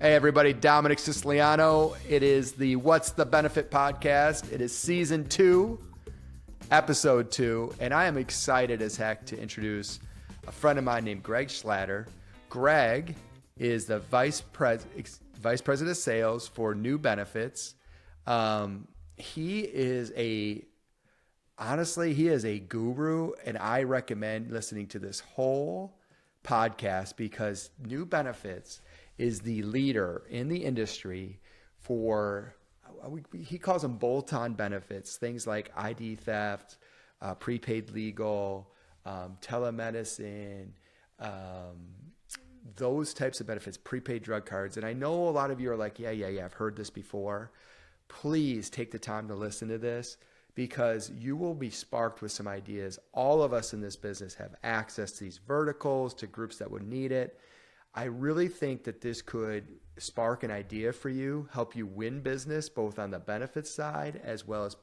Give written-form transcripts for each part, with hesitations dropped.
Hey everybody, Dominic Siciliano. It is the What's the Benefit podcast. It is season 2, episode 2, and I am excited as heck to introduce a friend of mine named Greg Schlatter. Greg is the vice president of sales for New Benefits. He is a guru, and I recommend listening to this whole podcast because New Benefits is the leader in the industry for, he calls them bolt-on benefits, things like ID theft, prepaid legal, telemedicine, those types of benefits, prepaid drug cards. And I know a lot of you are like, yeah, I've heard this before. Please take the time to listen to this because you will be sparked with some ideas. All of us in this business have access to these verticals, to groups that would need it. I really think that this could spark an idea for you, help you win business, both on the benefits side as well as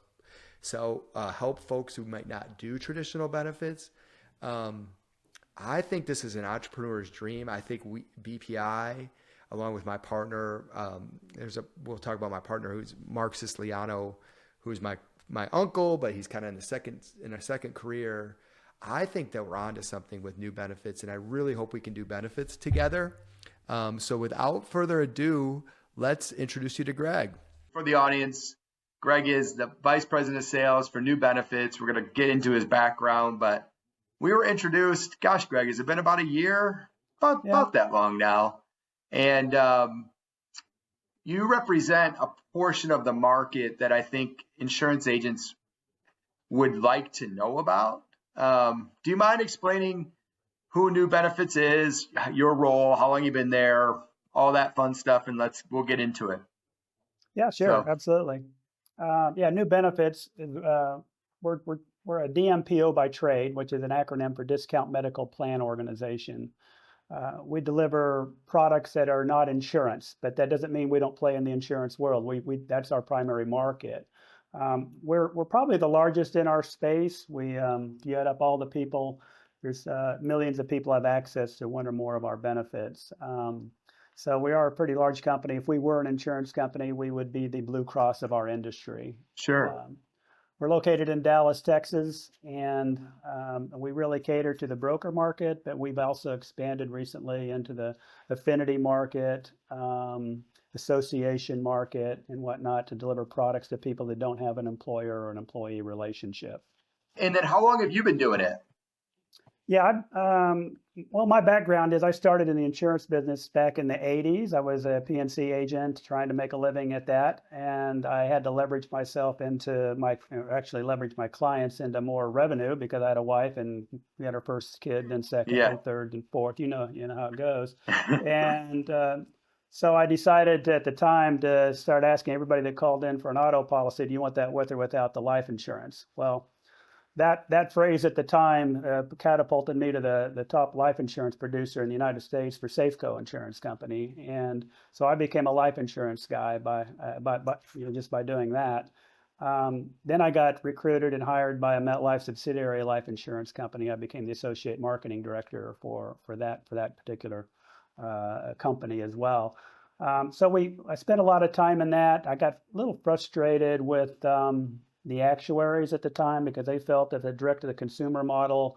help folks who might not do traditional benefits. I think this is an entrepreneur's dream. I think BPI, along with my partner, we'll talk about my partner who's Mark Siciliano, who's my uncle, but he's kind of in a second career. I think that we're onto something with New Benefits, and I really hope we can do benefits together. So without further ado, let's introduce you to Greg. For the audience, Greg is the Vice President of Sales for New Benefits. We're going to get into his background, but we were introduced, Greg, has it been about a year? About that long now. And you represent a portion of the market that I think insurance agents would like to know about. Do you mind explaining who New Benefits is, your role, how long you've been there, all that fun stuff, and we'll get into it. Yeah, sure, absolutely. New Benefits is we're a DMPO by trade, which is an acronym for Discount Medical Plan Organization. We deliver products that are not insurance, but that doesn't mean we don't play in the insurance world. That's our primary market. We're probably the largest in our space. We you add up all the people. There's millions of people have access to one or more of our benefits. So we are a pretty large company. If we were an insurance company, we would be the Blue Cross of our industry. Sure. We're located in Dallas, Texas, and we really cater to the broker market, but we've also expanded recently into the affinity market, association market, and whatnot to deliver products to people that don't have an employer or an employee relationship. And then how long have you been doing it? Yeah, well, my background is I started in the insurance business back in the 80s. I was a PNC agent trying to make a living at that. And I had to leverage my clients into more revenue because I had a wife and we had our first kid, then second, and third, and fourth. You know how it goes. And so I decided at the time to start asking everybody that called in for an auto policy, do you want that with or without the life insurance? Well, that phrase at the time catapulted me to the top life insurance producer in the United States for Safeco Insurance Company, and so I became a life insurance guy just by doing that. Then I got recruited and hired by a MetLife subsidiary life insurance company. I became the associate marketing director for that particular company as well. So I spent a lot of time in that. I got a little frustrated with the actuaries at the time because they felt that the direct-to-the-consumer model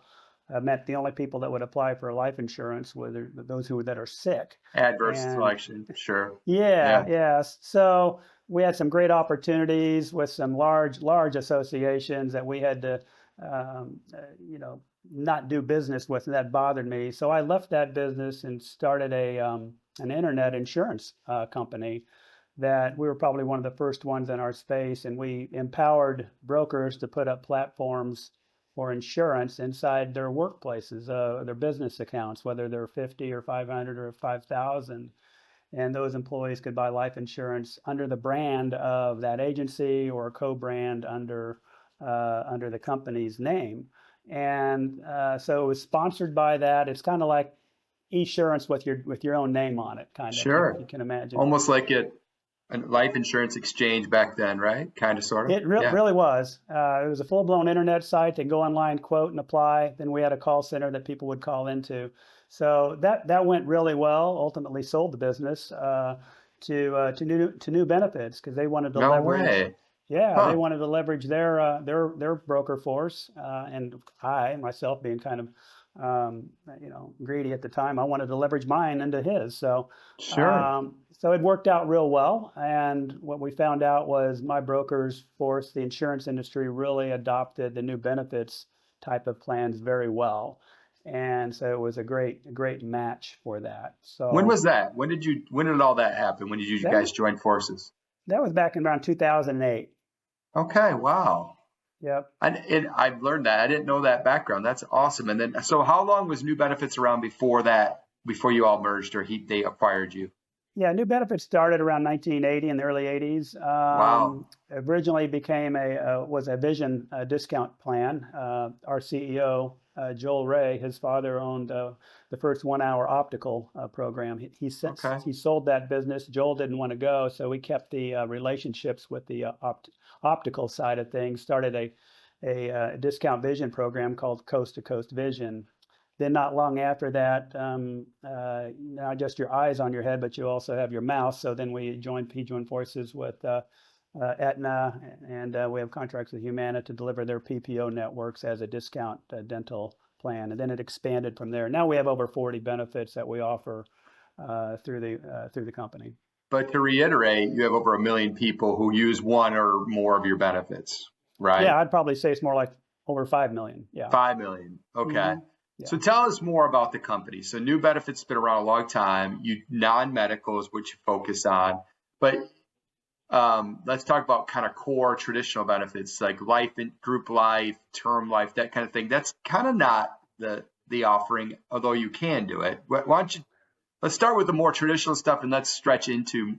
meant the only people that would apply for life insurance were those that are sick. Adverse selection, sure. Yeah. So we had some great opportunities with some large associations that we had to, not do business with, and that bothered me. So I left that business and started an internet insurance company. That we were probably one of the first ones in our space, and we empowered brokers to put up platforms for insurance inside their workplaces, their business accounts, whether they're 50 or 500 or 5,000. And those employees could buy life insurance under the brand of that agency or a co-brand under the company's name. And so it was sponsored by that. It's kind of like Esurance with your own name on it, kind of. Sure. If you can imagine. Almost like a life insurance exchange back then, right? Kind of, sort of. It really was. It was a full-blown internet site. They go online, quote, and apply. Then we had a call center that people would call into. So that went really well. Ultimately, sold the business to new benefits because they wanted to No leverage. way. Yeah, they Huh. wanted to leverage their broker force, and I myself being kind of greedy at the time, I wanted to leverage mine into his. Sure. So it worked out real well. And what we found out was my brokers force the insurance industry really adopted the new benefits type of plans very well. And so it was a great match for that. When So was that? When did all that happen? When did you that guys join forces? that was back in around 2008. Okay, wow. Yep. I've learned that. I didn't know that background. That's awesome. And then, so how long was New Benefits around before that, before you all merged or they acquired you? Yeah, new benefits started around 1980 in the early 80s. Wow. Originally became was a vision discount plan. Our CEO Joel Ray, his father owned the first 1 hour optical program. Okay. He sold that business. Joel didn't want to go, so we kept the relationships with the optical side of things. Started a discount vision program called Coast to Coast Vision. Then not long after that, not just your eyes on your head, but you also have your mouth. So then he joined forces with Aetna, and we have contracts with Humana to deliver their PPO networks as a discount dental plan. And then it expanded from there. Now we have over 40 benefits that we offer through the company. But to reiterate, you have over 1 million people who use one or more of your benefits, right? Yeah, I'd probably say it's more like over 5 million. Yeah. 5 million. Okay. Yeah. So tell us more about the company. So New Benefits has been around a long time. Non-medical is what you focus on, but let's talk about kind of core traditional benefits like life and group life, term life, that kind of thing. That's kind of not the offering, although you can do it. Why don't you let's start with the more traditional stuff and let's stretch into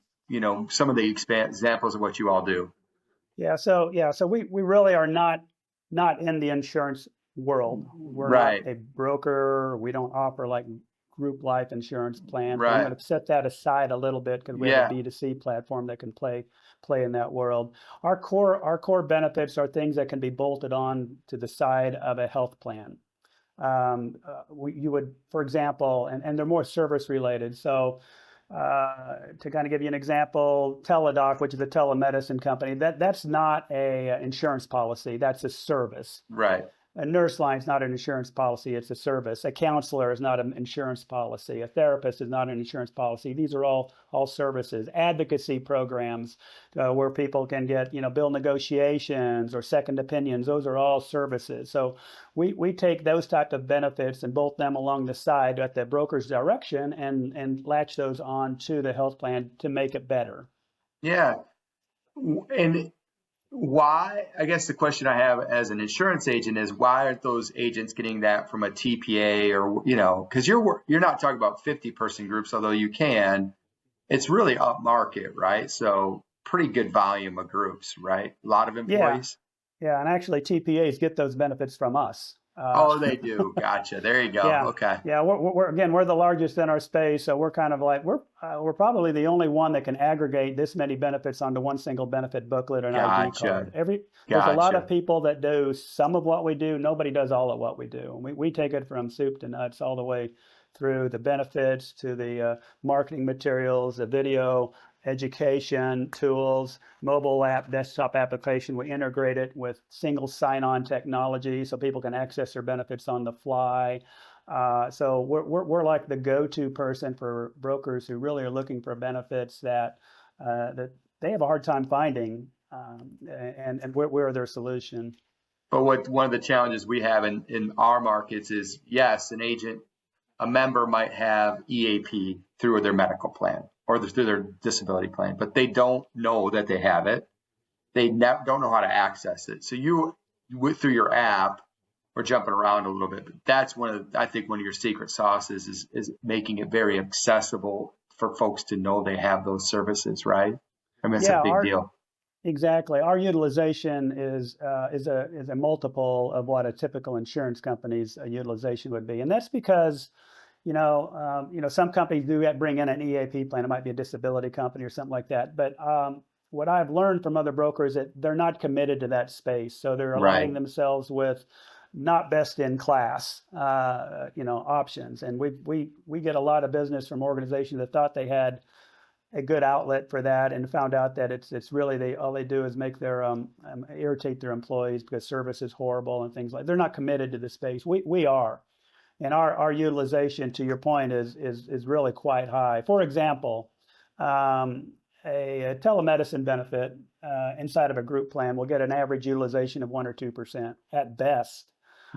some of the examples of what you all do. So we really are not in the insurance world. We're not Right. a broker. We don't offer like group life insurance plans. But I'm Right. going to set that aside a little bit because we have a Yeah. B2C platform that can play in that world. Our core benefits are things that can be bolted on to the side of a health plan. You would, for example, and they're more service related. So to kind of give you an example, Teladoc, which is a telemedicine company, that's not a insurance policy. That's a service. Right. A nurse line is not an insurance policy, it's a service. A counselor is not an insurance policy. A therapist is not an insurance policy. These are all services. Advocacy programs where people can get, bill negotiations or second opinions, those are all services. So we take those type of benefits and bolt them along the side at the broker's direction and latch those on to the health plan to make it better. Yeah. And why, I guess the question I have as an insurance agent is why aren't those agents getting that from a TPA or, because you're not talking about 50-person groups, although you can. It's really up market, right? So pretty good volume of groups, right? A lot of Yeah, employees. yeah, and actually TPAs get those benefits from us. Oh, they do. Gotcha. There you go. Yeah, Okay. yeah. We're the largest in our space, so we're kind of like we're probably the only one that can aggregate this many benefits onto one single benefit booklet or an ID Gotcha. card. There's a lot of Gotcha. people that do some of what we do. Nobody does all of what we do. We take it from soup to nuts all the way through the benefits to the marketing materials, the video, education tools, mobile app, desktop application. We integrate it with single sign-on technology so people can access their benefits on the fly. So we're like the go-to person for brokers who really are looking for benefits that they have a hard time finding, and we're their solution. But one of the challenges we have in our markets is, yes, a member might have EAP through their medical plan or through their disability plan, but they don't know that they have it. They don't know how to access it. So through your app, we're jumping around a little bit, but that's I think one of your secret sauces is making it very accessible for folks to know they have those services, right? I mean, it's a big deal. Exactly. Our utilization is a multiple of what a typical insurance company's utilization would be, and that's because some companies do bring in an EAP plan. It might be a disability company or something like that. But what I've learned from other brokers is that they're not committed to that space, so they're aligning Right. themselves with not best in class, options. And we get a lot of business from organizations that thought they had a good outlet for that, and found out that it's really all they do is make their irritate their employees because service is horrible and things like. They're not committed to the space. We are, and our utilization, to your point, is really quite high. For example, a telemedicine benefit inside of a group plan will get an average utilization of 1 or 2% at best.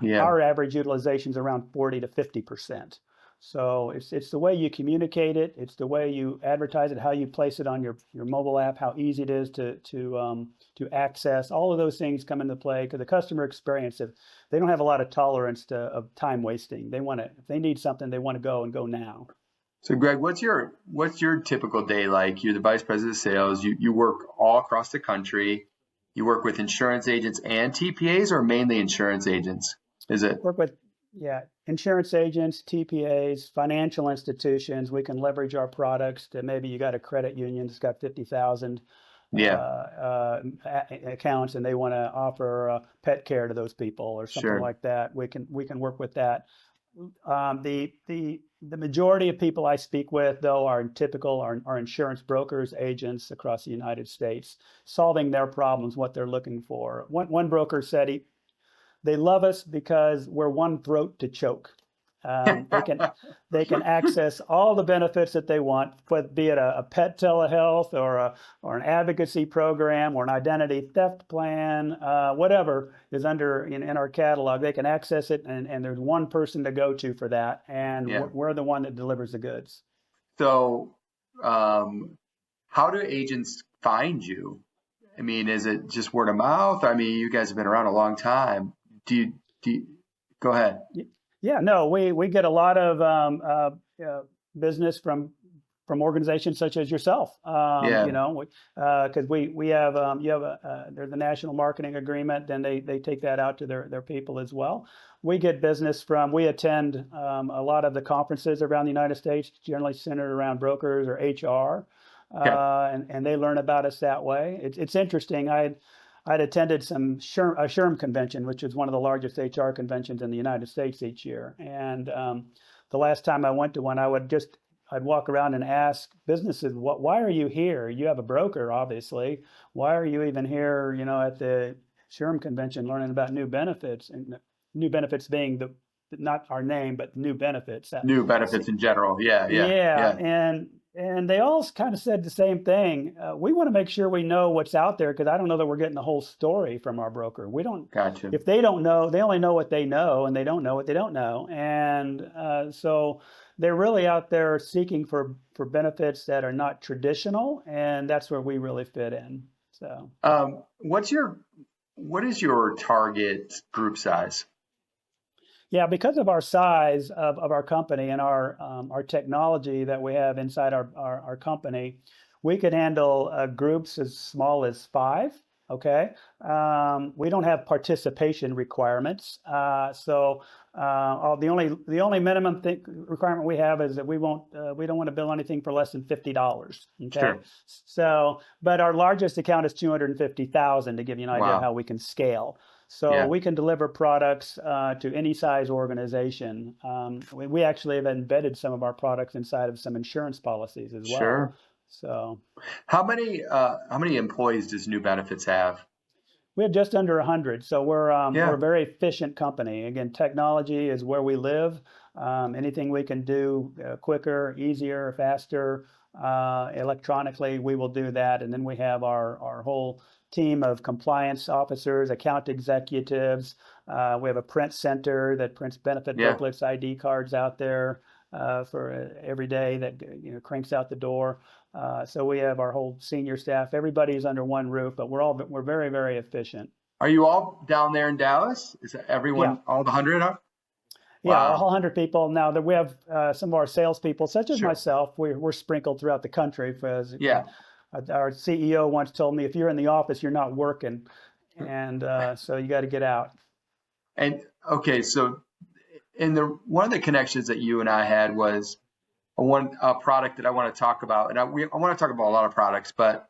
Yeah. Our average utilization is around 40 to 50%. So it's the way you communicate it, it's the way you advertise it, how you place it on your mobile app, how easy it is to access. All of those things come into play because the customer experience, if they don't have a lot of tolerance of time wasting, if they need something, they want to go now. So Greg, what's your typical day like? You're the vice president of sales. You work all across the country. You work with insurance agents and TPAs, or mainly insurance agents? Is it? Work with insurance agents, TPAs, financial institutions. We can leverage our products to, maybe you got a credit union that's got 50,000 accounts and they want to offer pet care to those people or something like that. We can work with that. The majority of people I speak with, though, are insurance brokers, agents across the United States, solving their problems, what they're looking for. One broker said they love us because we're one throat to choke. They can access all the benefits that they want, be it a pet telehealth or an advocacy program or an identity theft plan, whatever is in our catalog. They can access it, and there's one person to go to for that, and we're the one that delivers the goods. So, how do agents find you? I mean, is it just word of mouth? I mean, you guys have been around a long time. Do you go ahead? Yeah, no, we get a lot of business from organizations such as yourself. Because we have there's a national marketing agreement, then they take that out to their people as well. We get business we attend a lot of the conferences around the United States, generally centered around brokers or HR, and they learn about us that way. It's interesting. I'd attended a SHRM convention, which is one of the largest HR conventions in the United States each year. And the last time I went to one, I'd walk around and ask businesses, why are you here? You have a broker, obviously. Why are you even here, at the SHRM convention learning about new benefits? And new benefits being not our name, but new benefits. New benefits in general. Yeah. And they all kind of said the same thing. We want to make sure we know what's out there, because I don't know that we're getting the whole story from our broker. We don't. Gotcha. If they don't know, they only know what they know, and they don't know what they don't know. And so they're really out there seeking for benefits that are not traditional, and that's where we really fit in. So, what is your target group size? Yeah, because of our size of our company and our technology that we have inside our company, we could handle groups as small as 5. Okay, we don't have participation requirements, so the only minimum requirement we have is that we don't want to bill anything for less than $50. Okay, sure. So, but our largest account is $250,000, to give you an idea of how we can scale. So we can deliver products to any size organization. We actually have embedded some of our products inside of some insurance policies as well. Sure. So, how many employees does New Benefits have? We have just under 100. So we're a very efficient company. Again, technology is where we live. Anything we can do quicker, easier, faster, electronically, we will do that. And then we have our whole team of compliance officers, account executives. We have a print center that prints benefit booklets, ID cards out there for every day that cranks out the door. So we have our whole senior staff. Everybody's under one roof, but we're very, very efficient. Are you all down there in Dallas? Is everyone, all the 100 up? Yeah, all 100 people. Now that we have some of our salespeople, such as myself, we're sprinkled throughout the country. Because our CEO once told me, if you're in the office, you're not working, and so you got to get out. And okay, so one of the connections that you and I had was a product that I want to talk about, and I want to talk about a lot of products, but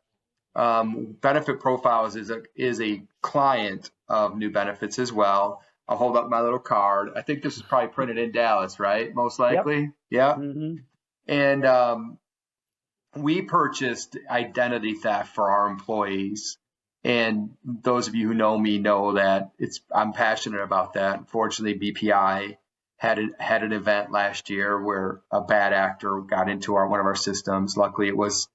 Benefit Profiles is a client of New Benefits as well. I'll hold up my little card. I think this is probably printed in Dallas, right? Most Yep. likely. Yeah. Mm-hmm. And we purchased identity theft for our employees. And those of you who know me know that I'm passionate about that. Unfortunately, BPI had an event last year where a bad actor got into one of our systems. Luckily, it was,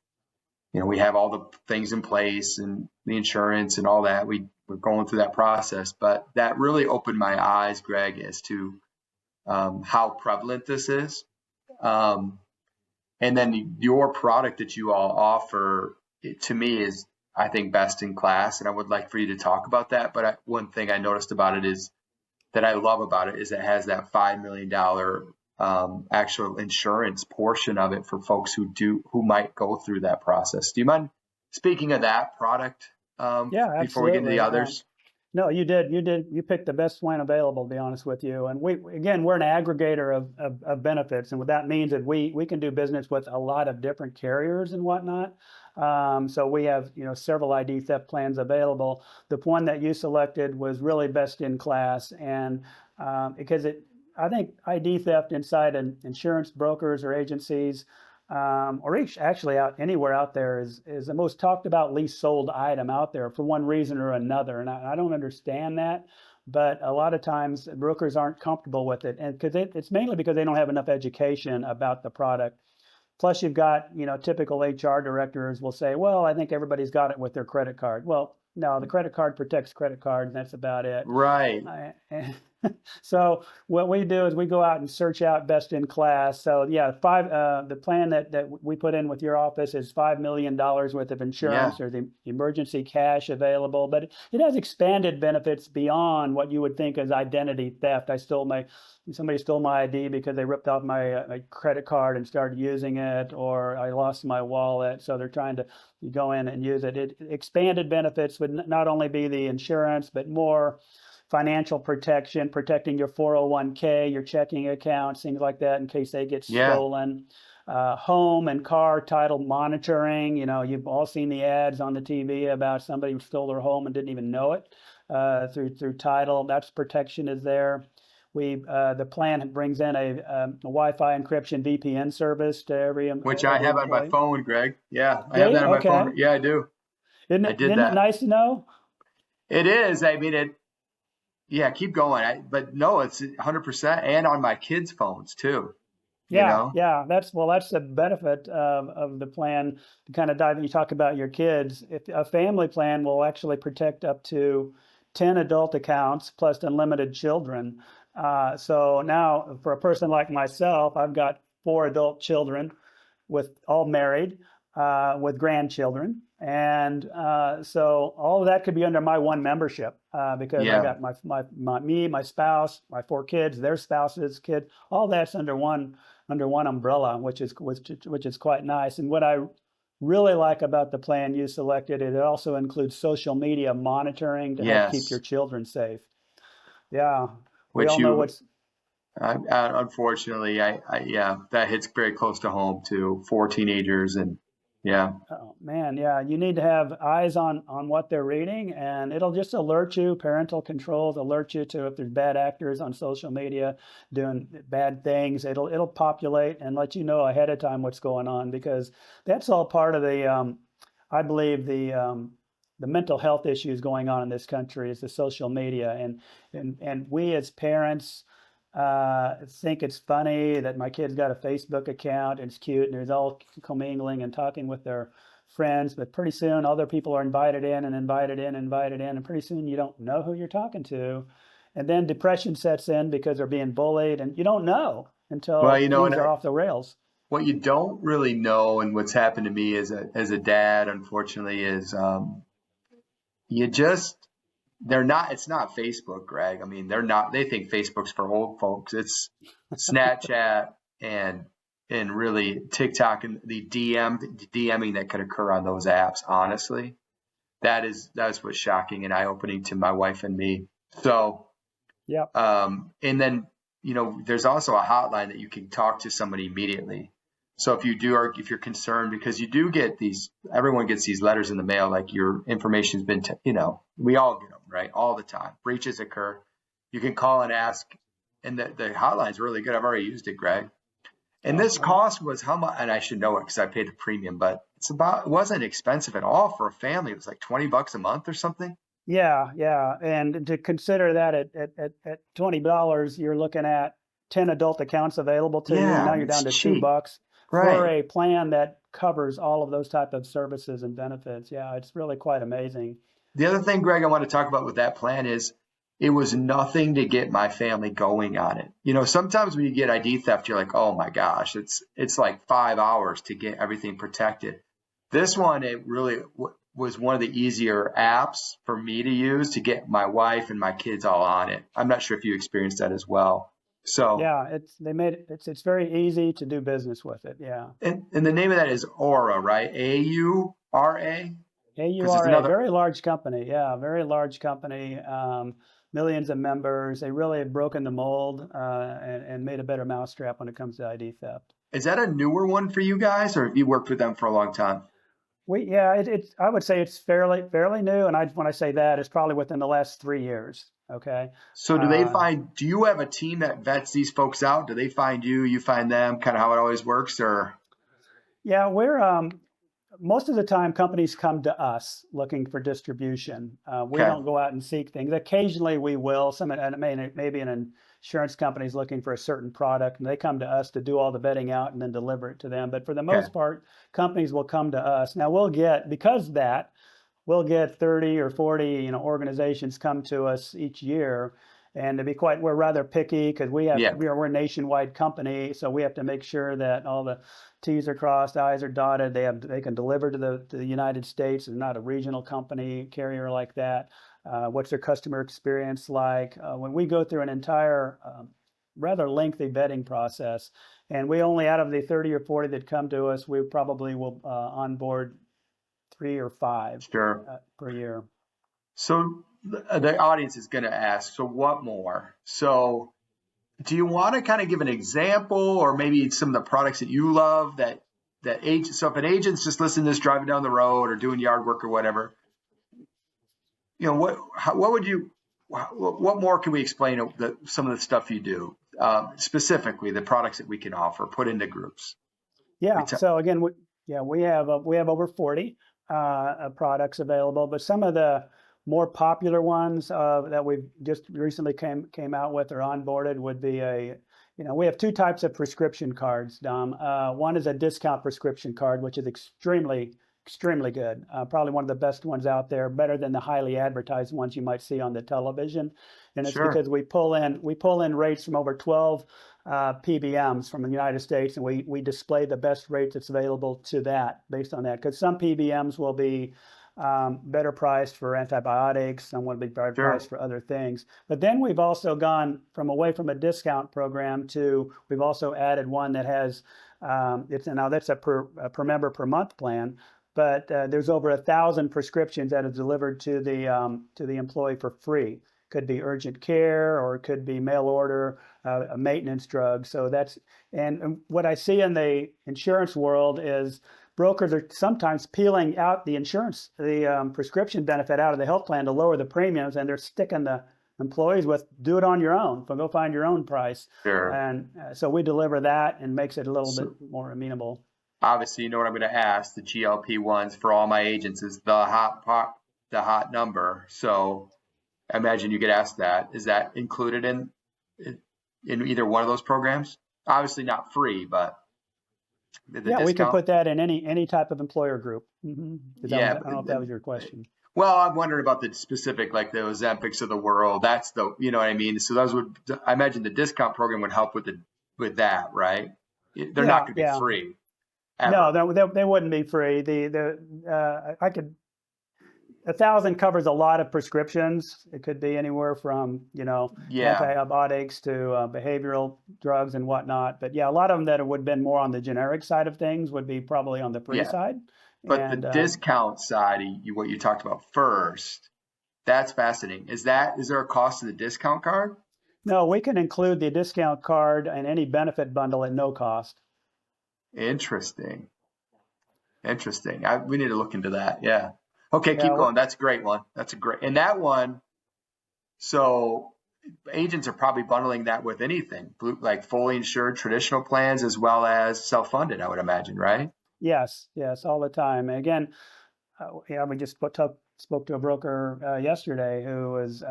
we have all the things in place and the insurance and all that. We're going through that process, but that really opened my eyes, Greg, as to how prevalent this is. And then your product that you all offer, to me, is, I think, best in class. And I would like for you to talk about that. But one thing I noticed about it is that I love about it is it has that $5 million actual insurance portion of it for folks who might go through that process. Do you mind speaking of that product Yeah, before we get into the absolutely. others? No, you did. You picked the best one available, to be honest with you. And we're an aggregator of benefits. And what that means is we can do business with a lot of different carriers and whatnot. So we have, several ID theft plans available. The one that you selected was really best in class. And because I think ID theft inside insurance brokers or agencies, actually out anywhere out there is the most talked about, least sold item out there for one reason or another. And I don't understand that, but a lot of times brokers aren't comfortable with it, and because it's mainly because they don't have enough education about the product. Plus, you've got, typical HR directors will say, well, I think everybody's got it with their credit card. Well, no, the credit card protects credit card, and that's about it. Right. So what we do is we go out and search out best in class. So yeah, the plan that we put in with your office is $5 million worth of insurance. Yeah. There's the emergency cash available, but it has expanded benefits beyond what you would think as identity theft. Somebody stole my ID because they ripped off my credit card and started using it, or I lost my wallet. So they're trying to go in and use it. Expanded benefits would not only be the insurance, but more financial protection, protecting your 401k, your checking accounts, things like that in case they get stolen. Home and car title monitoring. You've all seen the ads on the TV about somebody who stole their home and didn't even know it through title. That's protection is there. The plan brings in a Wi-Fi encryption VPN service to every Which I have employee. on my phone, Greg. Yeah, I Do have you? that on my Okay. phone. Yeah, I do. Isn't it nice to know? It is. I mean, yeah, keep going. But no, it's 100%, and on my kids' phones too. Yeah. That's the benefit of the plan. To kind of dive in, you talk about your kids. If a family plan will actually protect up to 10 adult accounts plus unlimited children. So now, for a person like myself, I've got 4 adult children, with all married, with grandchildren. And so all of that could be under my one membership because I got my spouse, my 4 kids, their spouses, kids, all that's under one umbrella, which is quite nice. And what I really like about the plan you selected, it also includes social media monitoring to help keep your children safe. Yeah, we all know what's. Unfortunately, that hits very close to home too. 4 teenagers, and yeah. Oh man, yeah. You need to have eyes on what they're reading, and it'll just alert you. Parental controls alert you to if there's bad actors on social media doing bad things. It'll populate and let you know ahead of time what's going on, because that's all part of the I believe the mental health issues going on in this country is the social media, and we as parents think it's funny that my kid's got a Facebook account and it's cute and there's all commingling and talking with their friends, but pretty soon other people are invited in, and pretty soon you don't know who you're talking to, and then depression sets in because they're being bullied, and you don't know until things are off the rails. What you don't really know, and what's happened to me as a dad, unfortunately, is it's not Facebook, Greg. I mean, they think Facebook's for old folks. It's Snapchat and really TikTok and the DMing that could occur on those apps. Honestly, that's what's shocking and eye-opening to my wife and me. So, yeah. And then, there's also a hotline that you can talk to somebody immediately. So if you're concerned, because you do get everyone gets these letters in the mail, like your information's been, we all get them, right? All the time. Breaches occur. You can call and ask, and the hotline's really good. I've already used it, Greg. And Oh, this cost was how much? And I should know it because I paid the premium, but it wasn't expensive at all for a family. It was like $20 a month or something. yeah. And to consider that at $20, you're looking at 10 adult accounts available to you, and Yeah, now and you're it's down to cheap. $2 for Right. a plan that covers all of those type of services and benefits. Yeah, it's really quite amazing. The other thing, Greg, I want to talk about with that plan is it was nothing to get my family going on it. Sometimes when you get ID theft, you're like, oh my gosh, it's like 5 hours to get everything protected. This one, it really was one of the easier apps for me to use to get my wife and my kids all on it. I'm not sure if you experienced that as well. So, Yeah, it's very easy to do business with it. Yeah. and the name of that is Aura, right? AURA? Because it's AURA, another. very large company. Yeah, very large company. Millions of members. They really have broken the mold and made a better mousetrap when it comes to ID theft. Is that a newer one for you guys, or have you worked with them for a long time? It's I would say it's fairly new, and when I say that, it's probably within the last 3 years. Okay. So Uh, do you have a team that vets these folks out? Do they find you, you find them, kind of how it always works, or? yeah, we're most of the time companies come to us looking for distribution. We Okay, don't go out and seek things. Occasionally we will. Maybe an insurance company is looking for a certain product and they come to us to do all the vetting out and then deliver it to them. But for the okay, most part, companies will come to us. Now because of that, we'll get 30 or 40, organizations come to us each year. And we're rather picky because yeah, we're a nationwide company, so we have to make sure that all the T's are crossed, I's are dotted. They can deliver to the United States. They're not a regional company carrier like that. What's their customer experience like? When we go through an entire rather lengthy vetting process, and we only out of the 30 or 40 that come to us, we probably will onboard 3 or 5 sure. per year. So the audience is going to ask, so what more? So do you want to kind of give an example, or maybe some of the products that you love that agent? So if an agent's just listening to this driving down the road or doing yard work or whatever, what more can we explain of some of the stuff you do, specifically the products that we can offer, put into groups? Yeah. So again, we have over 40 products available, but some of the more popular ones that we've just recently came out with or onboarded would be we have two types of prescription cards, Dom. One is a discount prescription card, which is extremely good. Probably one of the best ones out there, better than the highly advertised ones you might see on the television. And it's Sure, because we pull in rates from over 12 PBMs from the United States, and we display the best rates that's available to that based on that. Because some PBMs will be better priced for antibiotics, some will be better sure, priced for other things. But then we've also gone away from a discount program to we've also added one that has that's a per member per month plan. But there's over 1,000 prescriptions that is delivered to the employee for free. Could be urgent care or it could be mail order, a maintenance drug. And what I see in the insurance world is brokers are sometimes peeling out the prescription benefit out of the health plan to lower the premiums, and they're sticking the employees with do it on your own, go find your own price. sure. And so we deliver that and makes it a little bit So more amenable. obviously, you know what I'm going to ask. The GLP-1s for all my agents is the hot number. So I imagine you get asked that. Is that included in either one of those programs? Obviously not free, but the Yeah, we can discount. put that in any type of employer group. Yeah, I don't know if that was your question. well, I'm wondering about the specific, like the Ozempics of the world. That's you know what I mean. So those I imagine the discount program would help with that, right? They're not Yeah, going to be yeah. free No, ever. they wouldn't be free. I could 1,000 covers a lot of prescriptions. It could be anywhere from Yeah, antibiotics to behavioral drugs and whatnot. But yeah, a lot of them that would have been more on the generic side of things would be probably on the free yeah. side. But the And discount side, what you talked about first, that's fascinating. Is there a cost to the discount card? no, we can include the discount card and any benefit bundle at no cost. Interesting. Interesting. We need to look into that. Yeah. Okay, keep Yeah, going. That's a great one. That's a great. And that one, so agents are probably bundling that with anything, like fully insured traditional plans as well as self-funded, I would imagine, right? Yes, yes, all the time. And again, yeah, we just spoke to a broker yesterday who was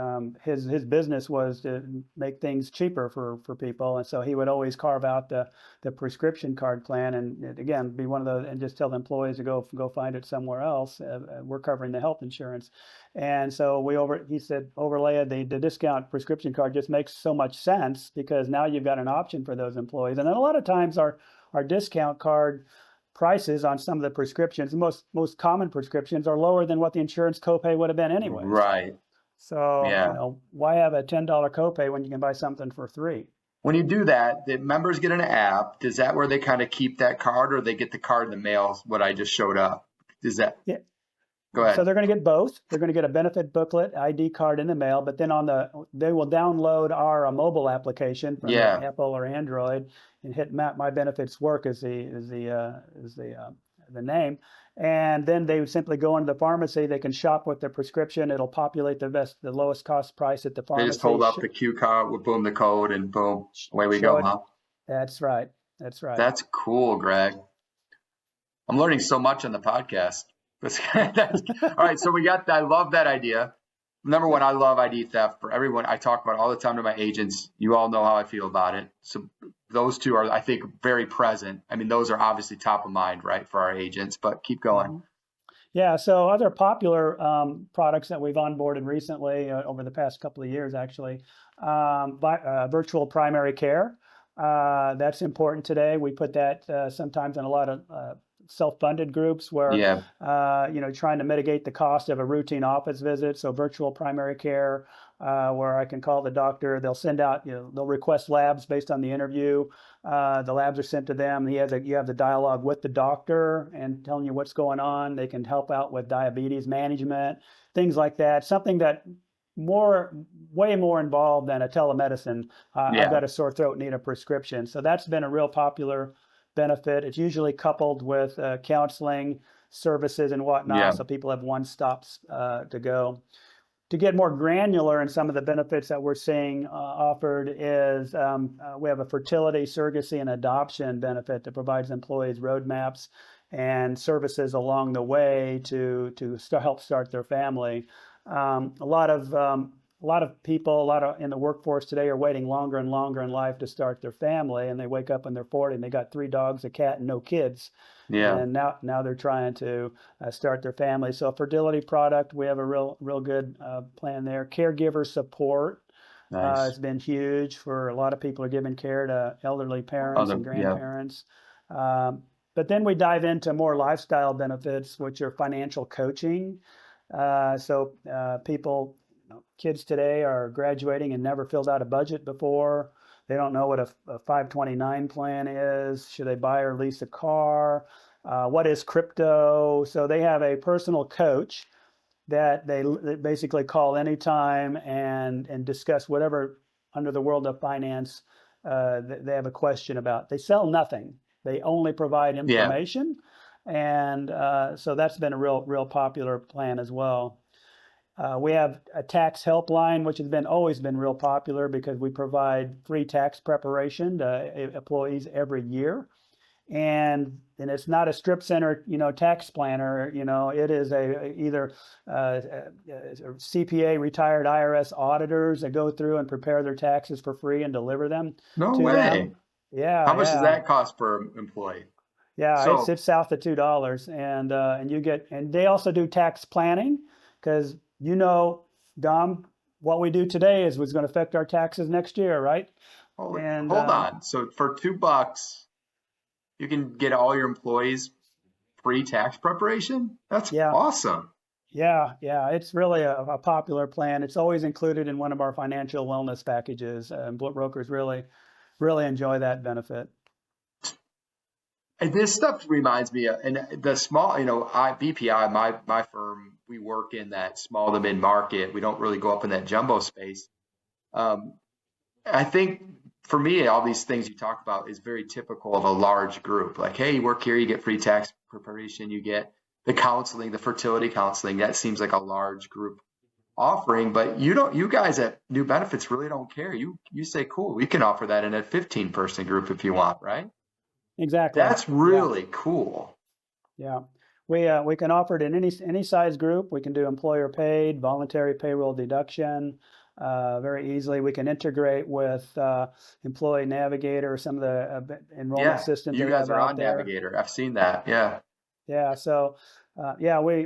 his business was to make things cheaper for people, and so he would always carve out the prescription card plan, and again be one of those, and just tell the employees to go find it somewhere else. We're covering the health insurance, and so he said overlay the discount prescription card just makes so much sense because now you've got an option for those employees, and then a lot of times our discount card prices on some of the prescriptions, most common prescriptions, are lower than what the insurance copay would have been anyways. Right. So, Yeah. why have a $10 copay when you can buy something for 3? When you do that, the members get an app. Is that where they kind of keep that card, or they get the card in the mail, what I just showed up? Is that, Yeah. go So ahead. they're going to get both. They're going to get a benefit booklet, ID card in the mail, but then they will download our mobile application from Yeah. Apple or Android and hit My Benefits Work is the name, and then they would simply go into the pharmacy. They can shop with their prescription. It'll populate the lowest cost price at the They just pharmacy. hold up the Q card, with boom, the code, and boom, away we Show go, it. huh? That's right. That's right. That's cool, Greg. I'm learning so much on the podcast. All right, so we got that. I love that idea. Number one, I love ID theft for everyone. I talk about it all the time to my agents. You all know how I feel about it. So those two are, I think, very present. I mean, those are obviously top of mind, right, for our agents, but keep going. Yeah, so other popular products that we've onboarded recently over the past couple of years, actually, virtual primary care. That's important today. We put that sometimes in a lot of self-funded groups where, Yeah. trying to mitigate the cost of a routine office visit. So virtual primary care, where I can call the doctor. They'll send out, they'll request labs based on the interview. The labs are sent to them. You have the dialogue with the doctor and telling you what's going on. They can help out with diabetes management, things like that. Something that way more involved than a telemedicine. I've got a sore throat, need a prescription. So that's been a real popular benefit. It's usually coupled with counseling services and whatnot. Yeah. So people have one stops to go. To get more granular in some of the benefits that we're seeing offered is we have a fertility, surrogacy, and adoption benefit that provides employees roadmaps and services along the way to help start their family. A lot of people, in the workforce today are waiting longer and longer in life to start their family, and they wake up when they're 40 and they got 3 dogs, a cat, and no kids. Yeah. And now they're trying to start their family. So a fertility product, we have a real good plan there. Caregiver support Nice. has been huge for a lot of people are giving care to elderly parents and grandparents. But then we dive into more lifestyle benefits, which are financial coaching. So people, kids today are graduating and never filled out a budget before. They don't know what a 529 plan is. Should they buy or lease a car? What is crypto? So they have a personal coach that they basically call anytime and discuss whatever under the world of finance they have a question about. They sell nothing. They only provide information. And so that's been a real popular plan as well. We have a tax helpline, which has always been real popular because we provide free tax preparation to employees every year. And it's not a strip center, tax planner. It is either CPA retired IRS auditors that go through and prepare their taxes for free and deliver them No to way. them. Yeah. How much does that cost per employee? Yeah, So, it's south of $2, and you get, and they also do tax planning because Dom, what we do today is what's going to affect our taxes next year, right? hold on. So for $2, you can get all your employees free tax preparation? That's awesome. Yeah, it's really a popular plan. It's always included in one of our financial wellness packages, and brokers really enjoy that benefit. And this stuff reminds me of, and the small, BPI, my firm, we work in that small to mid market. We don't really go up in that jumbo space. I think for me, all these things you talk about is very typical of a large group. Like, hey, you work here, you get free tax preparation, you get the counseling, the fertility counseling. That seems like a large group offering, but you guys at New Benefits really don't care. You say, cool, we can offer that in a 15-person group if you want, right? Exactly. That's Yeah. really cool. Yeah. We can offer it in any size group. We can do employer paid, voluntary payroll deduction very easily. We can integrate with Employee Navigator, some of the enrollment Yeah, systems you they guys have are out on there. Navigator. I've seen that. Yeah. Yeah, so yeah, we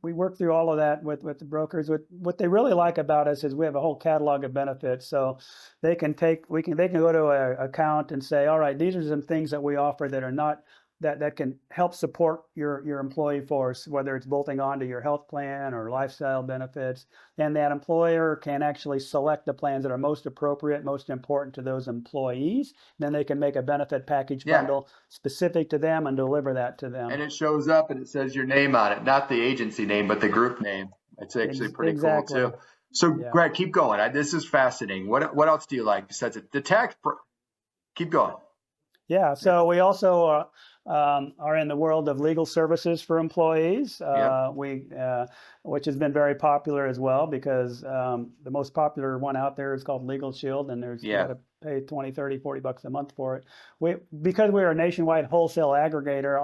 work through all of that with the brokers. What they really like about us is we have a whole catalog of benefits. So they can go to a account and say, all right, these are some things that we offer that are not that can help support your employee force, whether it's bolting onto your health plan or lifestyle benefits. And that employer can actually select the plans that are most appropriate, most important to those employees. Then they can make a benefit package Yeah. bundle specific to them and deliver that to And them. it shows up and it says your name on it, not the agency name, but the group name. It's actually pretty cool Exactly. too. So, Yeah. Greg, keep going. This is fascinating. What else do you like besides it? Keep going. Yeah. Yeah. So we also are in the world of legal services for employees, Yep. which has been very popular as well because the most popular one out there is called Legal Shield, and you got Yeah. to pay 20, 30, $40 a month for it. Because we're a nationwide wholesale aggregator,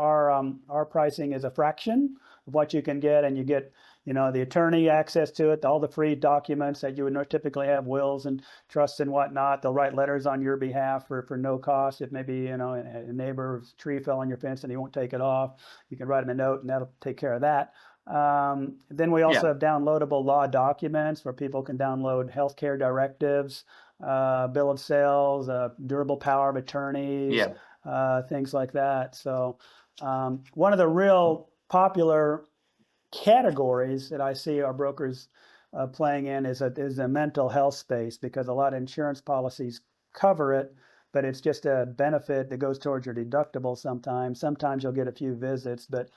our pricing is a fraction of what you can get, and you get the attorney access to it, all the free documents that you would typically have, wills and trusts and whatnot. They'll write letters on your behalf for no cost. If maybe a neighbor's tree fell on your fence and he won't take it off, you can write him a note and that'll take care of that. Then we also Yeah. have downloadable law documents where people can download healthcare directives, bill of sales, durable power of attorneys, Yeah. things like that. So one of the real popular categories that I see our brokers playing in is a mental health space, because a lot of insurance policies cover it, but it's just a benefit that goes towards your deductible sometimes. Sometimes you'll get a few visits, but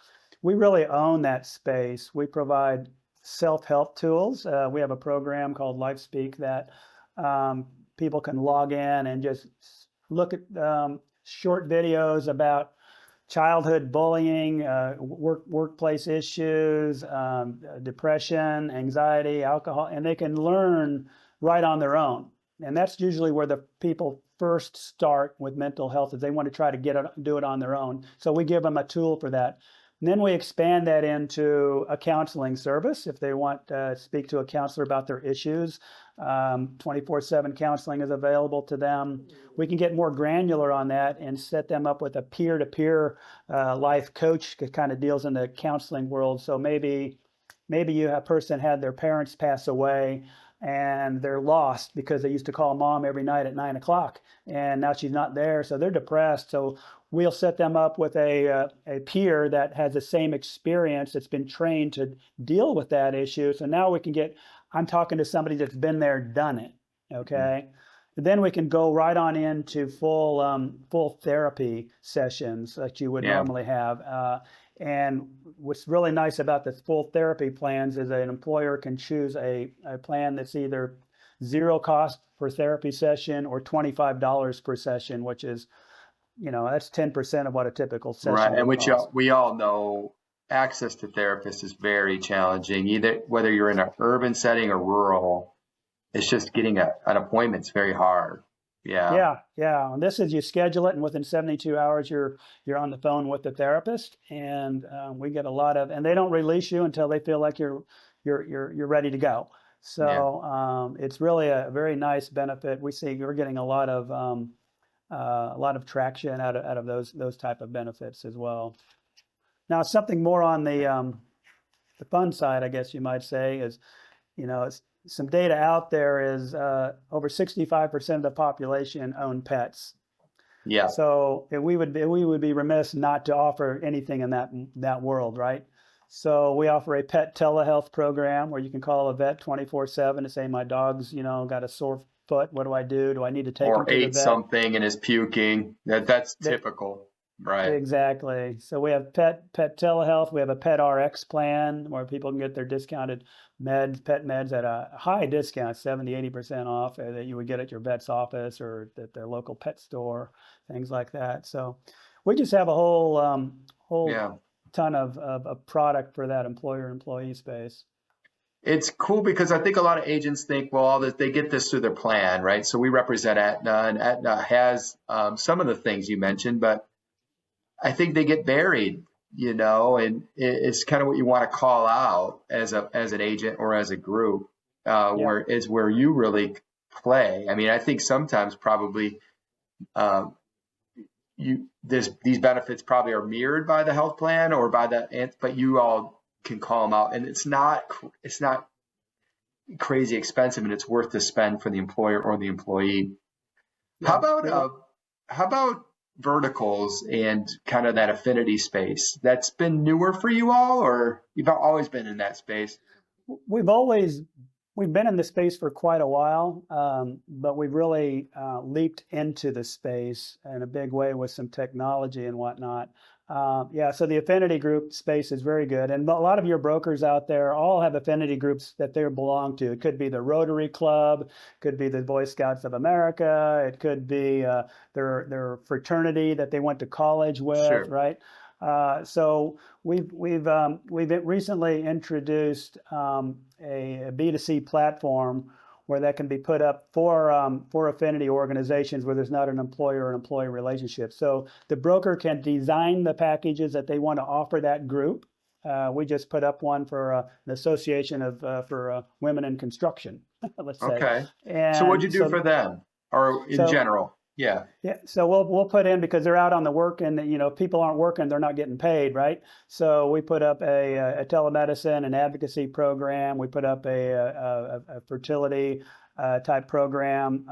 we really own that space. We provide self-help tools. We have a program called LifeSpeak that people can log in and just look at short videos about childhood bullying, workplace issues, depression, anxiety, alcohol, and they can learn right on their own. And that's usually where the people first start with mental health, is they want to try to do it on their own. So we give them a tool for that. And then we expand that into a counseling service if they want to speak to a counselor about their issues. 24/7 counseling is available to them. We can get more granular on that and set them up with a peer-to-peer life coach that kind of deals in the counseling world. So maybe a person had their parents pass away and they're lost because they used to call mom every night at 9 o'clock, and now she's not there, so they're depressed. So we'll set them up with a peer that has the same experience, that's been trained to deal with that issue. So now I'm talking to somebody that's been there, done it. Okay. Then we can go right on into full therapy sessions that you would Yeah. normally have. And what's really nice about the full therapy plans is an employer can choose a plan that's either zero cost per therapy session or $25 per session, which is, that's 10% of what a typical Right. session And would which cost. we all know access to therapists is very challenging, either whether you're in an urban setting or rural. It's just getting an appointment's very hard. Yeah. Yeah. And this is, you schedule it, and within 72 hours, you're on the phone with the therapist, and we get a lot of, and they don't release you until they feel like you're ready to go. Yeah. So it's really a very nice benefit. We're getting a lot of traction out of those type of benefits as well. Now, something more on the fun side, I guess you might say, is some data out there is over 65% of the population own pets. Yeah. So we would be remiss not to offer anything in that world, right? So we offer a pet telehealth program where you can call a vet 24/7 to say, my dog's got a sore foot. What do I do? Do I need to take him Or to the ate vet? something and is puking. That's typical. Right. Exactly. So we have pet telehealth. We have a pet RX plan where people can get their discounted pet meds at a high discount, 70, 80% off, that you would get at your vet's office or at their local pet store, things like that. So we just have a whole Yeah. ton of product for that employer-employee space. It's cool because I think a lot of agents think, well, all this, they get this through their plan, right? So we represent Aetna, and Aetna has some of the things you mentioned, but I think they get buried, and it's kind of what you want to call out as an agent or as a group, Yeah. where you really play. I mean, I think sometimes probably uh, these benefits probably are mirrored by the health plan or but you all can call them out, and it's not crazy expensive, and it's worth the spend for the employer or the employee. How Yeah. about Yeah. verticals and kind of that affinity space? That's been newer for you all, or you've always been in that space? We've always we've been in the space for quite a while, but we've really leaped into the space in a big way with some technology and whatnot. Yeah, so the affinity group space is very good, and a lot of your brokers out there all have affinity groups that they belong to. It could be the Rotary Club, could be the Boy Scouts of America, it could be their fraternity that they went to college with, Sure. right? So we've recently introduced a B2C platform where that can be put up for affinity organizations where there's not an employer and employee relationship. So the broker can design the packages that they want to offer that group. We just put up one for an association for women in construction, let's say. Okay. So what'd you And do for them, or in so general? Yeah. yeah, so we'll put in because they're out on the work, and people aren't working, they're not getting paid, right? So we put up a telemedicine and advocacy program. We put up a fertility type program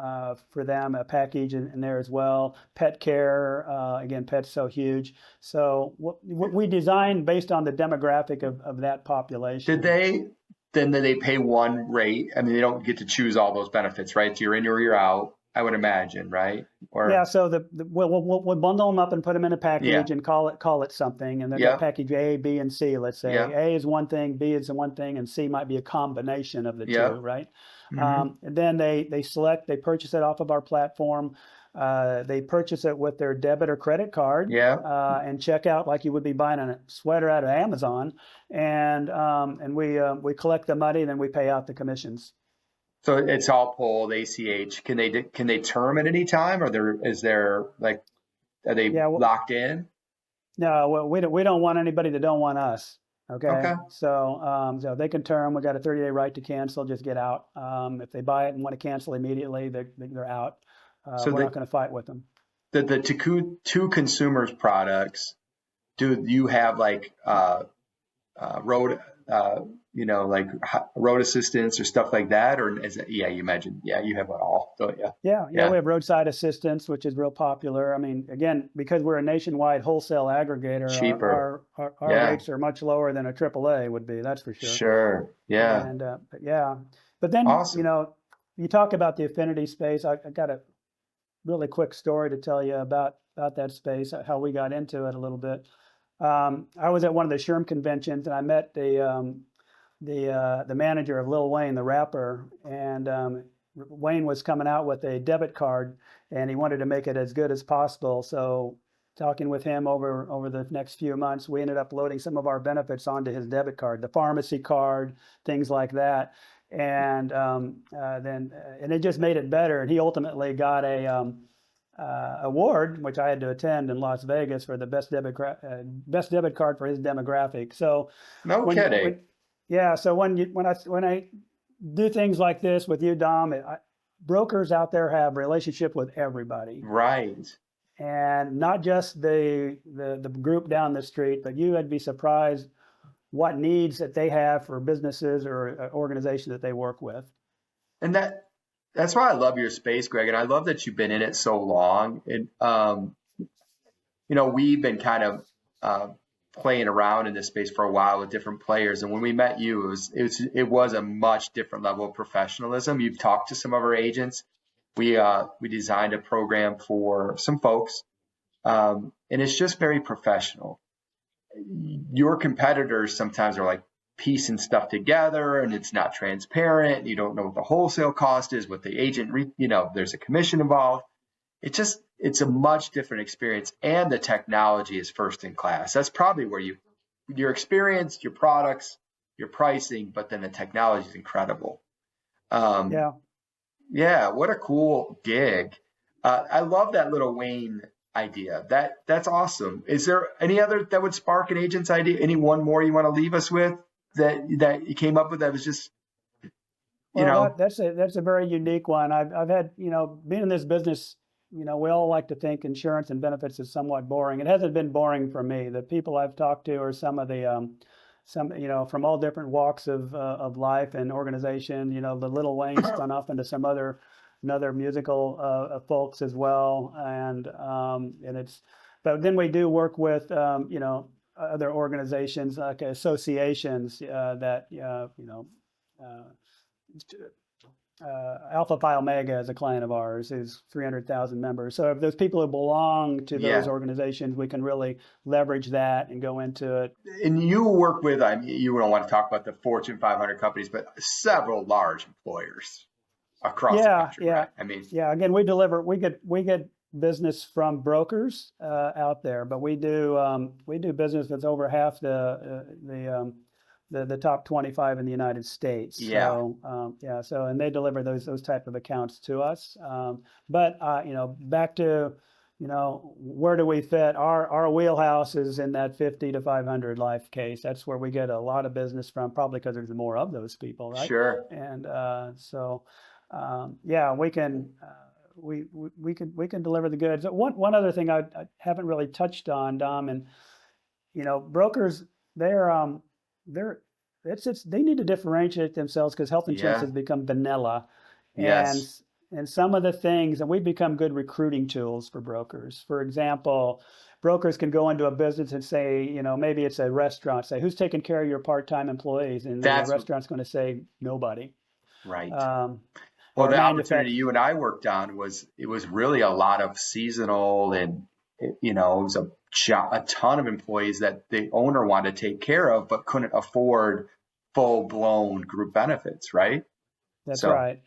for them, a package in there as well. Pet care, again, pets so huge. So we designed based on the demographic of that Did population. they then they pay one rate? I mean, they don't get to choose all those benefits, right? You're in or you're out, I would imagine, right? Yeah, Or so we'll bundle them up and put them in a yeah, package and call it something, and they've got yeah, package A, B, and C. Let's say yeah, A is one thing, B is one thing, and C might be a combination of the yeah. two, right? Hmm. And then they purchase it off of our platform. They purchase it with their debit or credit card Yeah. and check out like you would be buying a sweater out of Amazon, and we collect the money and then we pay out the commissions. So it's all pulled ACH. Can they term at any time, or is there like, are they Yeah, well, locked in? no, well, we don't want anybody that don't want us. Okay, Okay. so they can term. We got a 30-day right to cancel. Just get out. If they buy it and want to cancel immediately, they're out. So We're not going to fight with them. the two consumers products, do you have like road like road assistance or stuff like that, or is it, yeah, you mentioned, yeah, you have it all, don't you? Yeah, Yeah. we have roadside assistance, which is real popular. I mean, again, because we're a nationwide whole-sale aggregator, Cheaper. our Yeah. rates are much lower than a AAA would be. That's for sure. Sure. Yeah. And but yeah, but then Awesome. you talk about the affinity space. I got a really quick story to tell you about that space, how we got into it a little bit. I was at one of the SHRM conventions, and I met the manager of Lil Wayne, the rapper, and Wayne was coming out with a debit card, and he wanted to make it as good as possible. So, talking with him over the next few months, we ended up loading some of our benefits onto his debit card, the pharmacy card, things like that, and it just made it better. And he ultimately got a award, which I had to attend in Las Vegas for the best debit card for his demographic. So No when, kidding. when yeah, so when I do things like this with you, Dom, brokers out there have relationship with everybody, Right. and not just the group down the street, but you would be surprised what needs that they have for businesses or organizations that they work with. And that's why I love your space, Greg, and I love that you've been in it so long. And we've been kind of playing around in this space for a while with different players. And when we met you, it was a much different level of professionalism. You've talked to some of our agents. We designed a program for some folks, and it's just very professional. Your competitors sometimes are like piecing stuff together, and it's not transparent. You don't know what the wholesale cost is, what the agent, there's a commission involved. It's a much different experience, and the technology is first in class. That's probably where your experience, your products, your pricing, but then the technology is incredible. Yeah. Yeah, what a cool gig. I love that little Wayne idea. That's awesome. Is there any other that would spark an agent's idea? Any one more you want to leave us with that you came up with that was just, Well, that's a very unique one. I've had, being in this business, we all like to think insurance and benefits is somewhat boring. It hasn't been boring for me. The people I've talked to are some of the from all different walks of life and organization. The Little Wayne spun off into some another musical folks as well, and it's. But then we do work with other organizations like associations that Alpha Phi Omega is a client of ours, is 300,000 members. So if those people who belong to those organizations, we can really leverage that and go into it. And you work with, you don't want to talk about the Fortune 500 companies, but several large employers across the country, right? Again, we get business from brokers out there, but we do business with over half the top 25 in the United States. So and they deliver those type of accounts to us. But back to where do we fit? Our wheelhouse is in that 50 to 500 life case. That's where we get a lot of business from, probably because there's more of those people, right? Sure. And we can deliver the goods. One other thing I haven't really touched on, Dom, and brokers, they need to differentiate themselves because health insurance has become vanilla. And some of the things, and we've become good recruiting tools for brokers. For example, brokers can go into a business and say, maybe it's a restaurant, say, who's taking care of your part-time employees? And the restaurant's going to say, nobody. Right. Well, the opportunity you and I worked on was really a lot of seasonal, and it was a ton of employees that the owner wanted to take care of, but couldn't afford full-blown group benefits, right? That's right.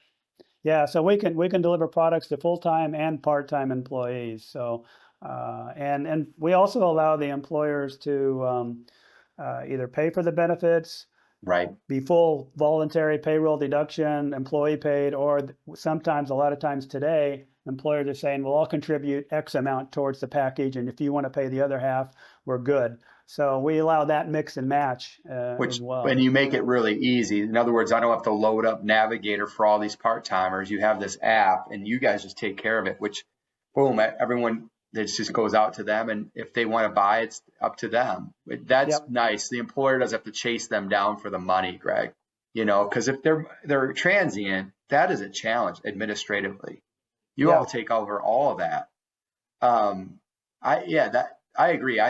Yeah, so we can deliver products to full-time and part-time employees. So, and we also allow the employers to either pay for the benefits, right, be full voluntary payroll deduction, employee paid, or sometimes, a lot of times today, employers are saying, well, I'll contribute X amount towards the package, and if you want to pay the other half, we're good. So we allow that mix and match as well. And you make it really easy. In other words, I don't have to load up Navigator for all these part-timers. You have this app, and you guys just take care of it, which, boom, everyone, it just goes out to them. And if they want to buy, it's up to them. That's nice. The employer doesn't have to chase them down for the money, Greg, because if they're transient, that is a challenge administratively. You all take over all of that. I agree.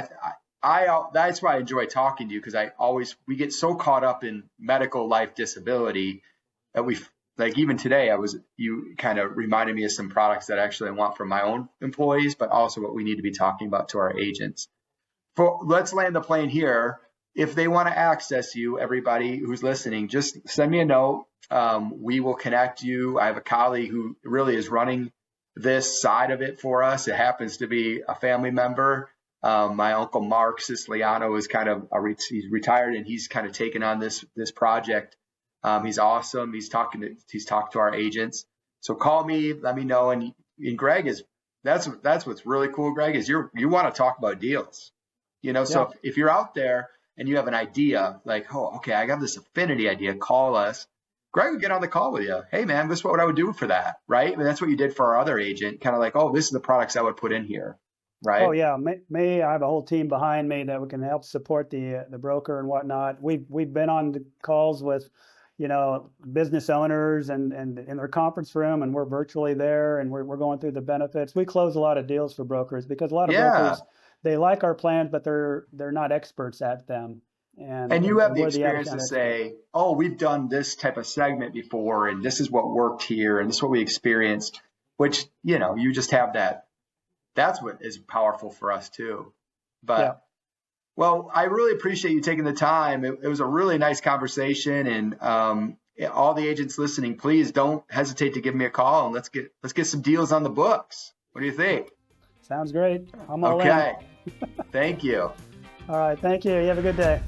That's why I enjoy talking to you, because we get so caught up in medical life disability that even today, you kind of reminded me of some products that actually I want for my own employees, but also what we need to be talking about to our agents. Let's land the plane here. If they want to access you, everybody who's listening, just send me a note. We will connect you. I have a colleague who really is running this side of it for us. It happens to be a family member. My uncle Mark Siciliano is he's retired, and he's kind of taken on this project. He's awesome. He's talked to our agents. So call me, let me know. And Greg that's what's really cool, Greg, is you want to talk about deals. So if you're out there and you have an idea like, oh, okay, I got this affinity idea, call us. Greg would get on the call with you. Hey, man, this is what I would do for that, right? I mean, that's what you did for our other agent, kind of like, oh, this is the products I would put in here, right? Oh, yeah. Me, I have a whole team behind me that we can help support the broker and whatnot. We've been on the calls with, business owners and in their conference room, and we're virtually there, and we're going through the benefits. We close a lot of deals for brokers because a lot of brokers, they like our plans, but they're not experts at them. And you have the experience to say, oh, we've done this type of segment before, and this is what worked here, and this is what we experienced, which, you just have that. That's what is powerful for us too. But, well, I really appreciate you taking the time. It was a really nice conversation, and all the agents listening, please don't hesitate to give me a call, and let's get some deals on the books. What do you think? Sounds great. I'm all in. Okay. Thank you. All right. Thank you. You have a good day.